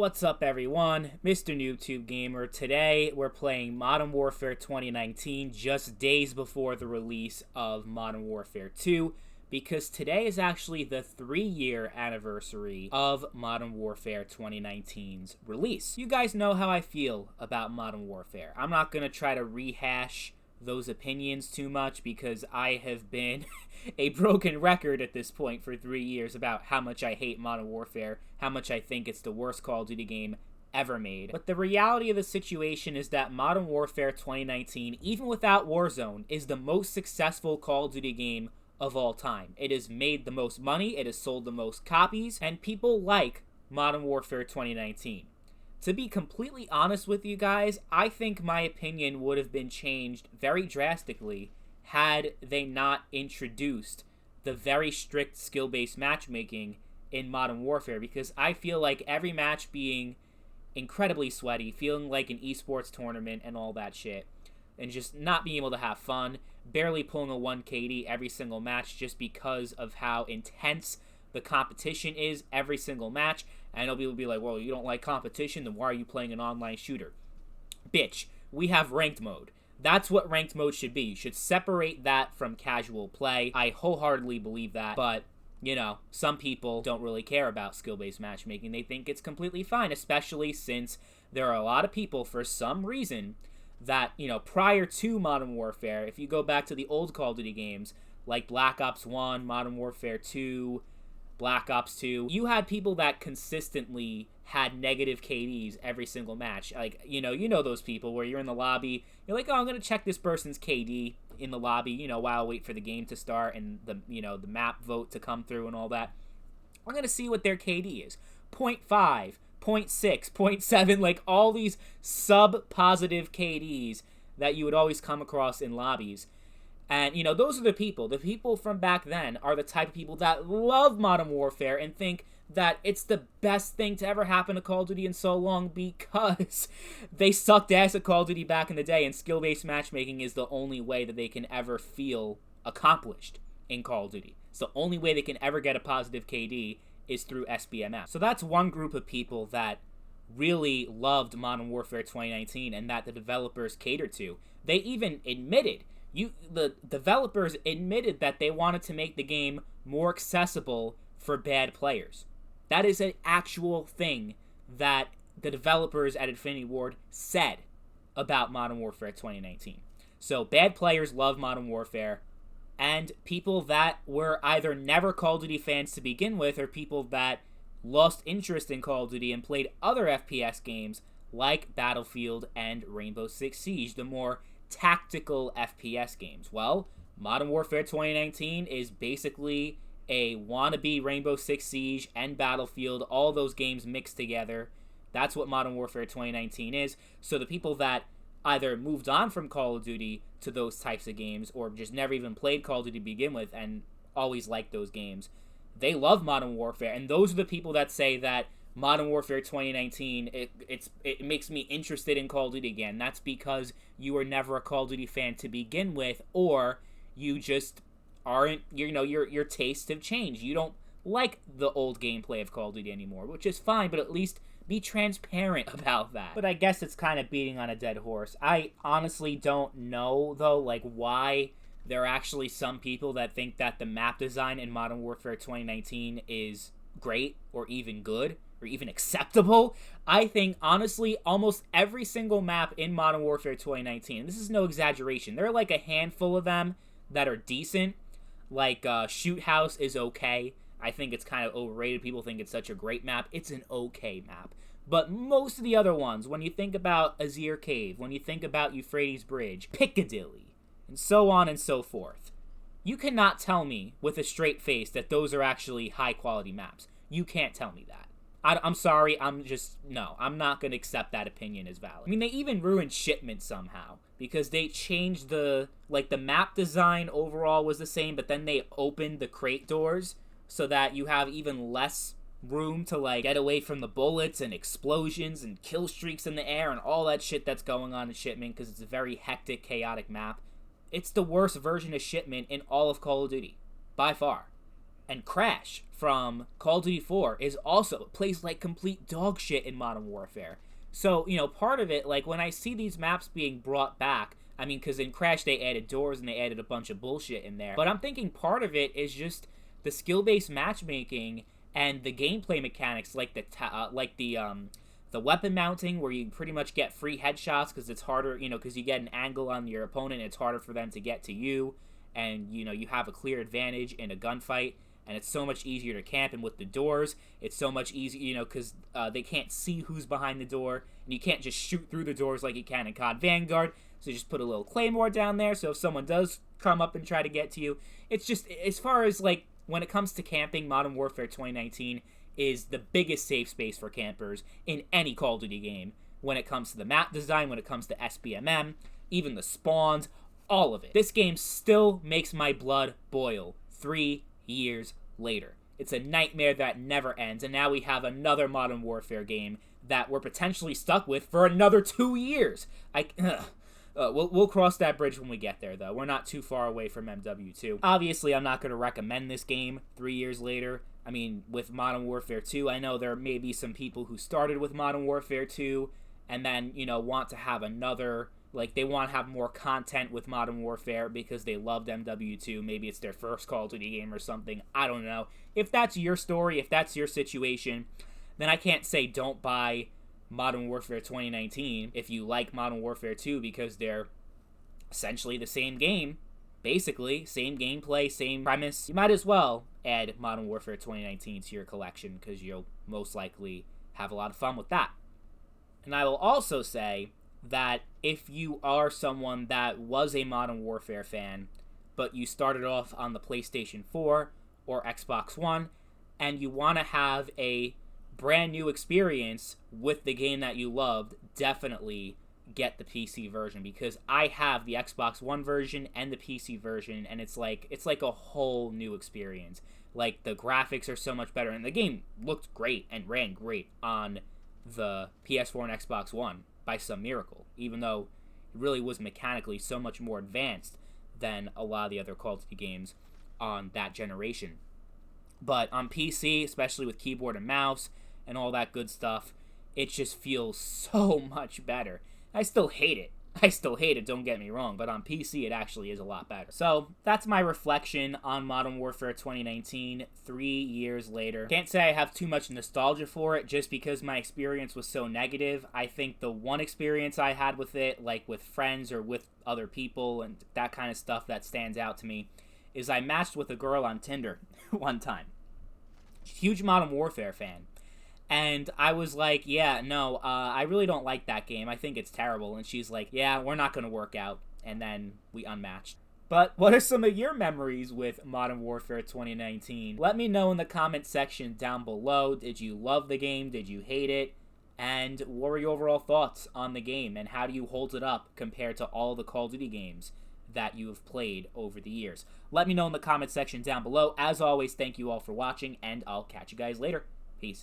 What's up everyone, Mr. NoobTube Gamer. Today we're playing Modern Warfare 2019 just days before the release of Modern Warfare 2 because today is actually the 3-year anniversary of Modern Warfare 2019's release. You guys know how I feel about Modern Warfare. I'm not going to try to rehash those opinions too much because I have been a broken record at this point for 3 years about how much I hate Modern Warfare, how much I think it's the worst Call of Duty game ever made. But the reality of the situation is that Modern Warfare 2019, even without Warzone, is the most successful Call of Duty game of all time. It has made the most money, it has sold the most copies, and people like Modern Warfare 2019. To be completely honest with you guys, I think my opinion would have been changed very drastically had they not introduced the very strict skill-based matchmaking in Modern Warfare, because I feel like every match being incredibly sweaty, feeling like an esports tournament and all that shit, and just not being able to have fun, barely pulling a 1 KD every single match just because of how intense the competition is every single match. I know people will be like, well, you don't like competition, then why are you playing an online shooter? Bitch, we have ranked mode. That's what ranked mode should be. You should separate that from casual play. I wholeheartedly believe that, but, you know, some people don't really care about skill-based matchmaking. They think it's completely fine, especially since there are a lot of people, for some reason, that, you know, prior to Modern Warfare, if you go back to the old Call of Duty games, like Black Ops 1, Modern Warfare 2, Black Ops 2, you had people that consistently had negative KDs every single match. Like, you know those people where you're in the lobby, you're like, oh, I'm going to check this person's KD in the lobby, you know, while I wait for the game to start and the map vote to come through and all that. I'm going to see what their KD is. 0.5, 0.6, 0.7, like all these sub-positive KDs that you would always come across in lobbies. And, you know, those are the people. The people from back then are the type of people that love Modern Warfare and think that it's the best thing to ever happen to Call of Duty in so long because they sucked ass at Call of Duty back in the day, and skill-based matchmaking is the only way that they can ever feel accomplished in Call of Duty. It's the only way they can ever get a positive KD is through SBMF. So that's one group of people that really loved Modern Warfare 2019 and that the developers catered to. They even admitted the developers admitted that they wanted to make the game more accessible for bad players. That is an actual thing that the developers at Infinity Ward said about Modern Warfare 2019. So bad players love Modern Warfare, and people that were either never Call of Duty fans to begin with or people that lost interest in Call of Duty and played other FPS games like Battlefield and Rainbow Six Siege, the more tactical FPS games. Well, Modern Warfare 2019 is basically a wannabe Rainbow Six Siege and Battlefield, all those games mixed together. That's what Modern Warfare 2019 is. So the people that either moved on from Call of Duty to those types of games or just never even played Call of Duty to begin with and always liked those games, they love Modern Warfare. And those are the people that say that Modern Warfare 2019, it makes me interested in Call of Duty again. That's because you were never a Call of Duty fan to begin with, or you just aren't, your tastes have changed. You don't like the old gameplay of Call of Duty anymore, which is fine, but at least be transparent about that. But I guess it's kind of beating on a dead horse. I honestly don't know, though, like, why there are actually some people that think that the map design in Modern Warfare 2019 is great or even good or even acceptable. I think, honestly, almost every single map in Modern Warfare 2019, and this is no exaggeration, there are like a handful of them that are decent. Like, Shoot House is okay. I think it's kind of overrated. People think it's such a great map. It's an okay map. But most of the other ones, when you think about Azir Cave, when you think about Euphrates Bridge, Piccadilly, and so on and so forth, you cannot tell me with a straight face that those are actually high-quality maps. You can't tell me that. I'm sorry, no, I'm not going to accept that opinion as valid. I mean, they even ruined Shipment somehow, because they changed the map design overall was the same, but then they opened the crate doors so that you have even less room to, like, get away from the bullets and explosions and kill streaks in the air and all that shit that's going on in Shipment, because it's a very hectic, chaotic map. It's the worst version of Shipment in all of Call of Duty, by far. And Crash from Call of Duty 4 is also plays like complete dog shit in Modern Warfare. So, part of it, like, when I see these maps being brought back, I mean, because in Crash they added doors and they added a bunch of bullshit in there. But I'm thinking part of it is just the skill-based matchmaking and the gameplay mechanics, like the weapon mounting, where you pretty much get free headshots because it's harder, because you get an angle on your opponent, it's harder for them to get to you, and, you have a clear advantage in a gunfight. And it's so much easier to camp. And with the doors, it's so much easier, because they can't see who's behind the door. And you can't just shoot through the doors like you can in COD Vanguard. So you just put a little claymore down there. So if someone does come up and try to get to you, it's just, as far as, like, when it comes to camping, Modern Warfare 2019 is the biggest safe space for campers in any Call of Duty game. When it comes to the map design, when it comes to SBMM, even the spawns, all of it. This game still makes my blood boil 3 years later. It's a nightmare that never ends, and now we have another Modern Warfare game that we're potentially stuck with for another 2 years. We'll cross that bridge when we get there, though. We're not too far away from MW2. Obviously, I'm not going to recommend this game 3 years later. I mean, with Modern Warfare 2, I know there may be some people who started with Modern Warfare 2 and then, want to have another... Like, they want to have more content with Modern Warfare because they loved MW2. Maybe it's their first Call of Duty game or something. I don't know. If that's your story, if that's your situation, then I can't say don't buy Modern Warfare 2019 if you like Modern Warfare 2, because they're essentially the same game. Basically, same gameplay, same premise. You might as well add Modern Warfare 2019 to your collection because you'll most likely have a lot of fun with that. And I will also say that if you are someone that was a Modern Warfare fan, but you started off on the PlayStation 4 or Xbox One, and you want to have a brand new experience with the game that you loved, definitely get the PC version, because I have the Xbox One version and the PC version, and it's like a whole new experience. Like, the graphics are so much better, and the game looked great and ran great on the PS4 and Xbox One by some miracle, even though it really was mechanically so much more advanced than a lot of the other Call of Duty games on that generation. But on PC, especially with keyboard and mouse and all that good stuff, it just feels so much better. I still hate it, don't get me wrong, but on PC it actually is a lot better. So that's my reflection on Modern Warfare 2019 3 years later. Can't say I have too much nostalgia for it just because my experience was so negative. I think the one experience I had with it, like with friends or with other people and that kind of stuff that stands out to me, is I matched with a girl on Tinder one time. Huge Modern Warfare fan. And I was like, yeah, no, I really don't like that game. I think it's terrible. And she's like, yeah, we're not going to work out. And then we unmatched. But what are some of your memories with Modern Warfare 2019? Let me know in the comment section down below. Did you love the game? Did you hate it? And what were your overall thoughts on the game? And how do you hold it up compared to all the Call of Duty games that you have played over the years? Let me know in the comment section down below. As always, thank you all for watching, and I'll catch you guys later. Peace.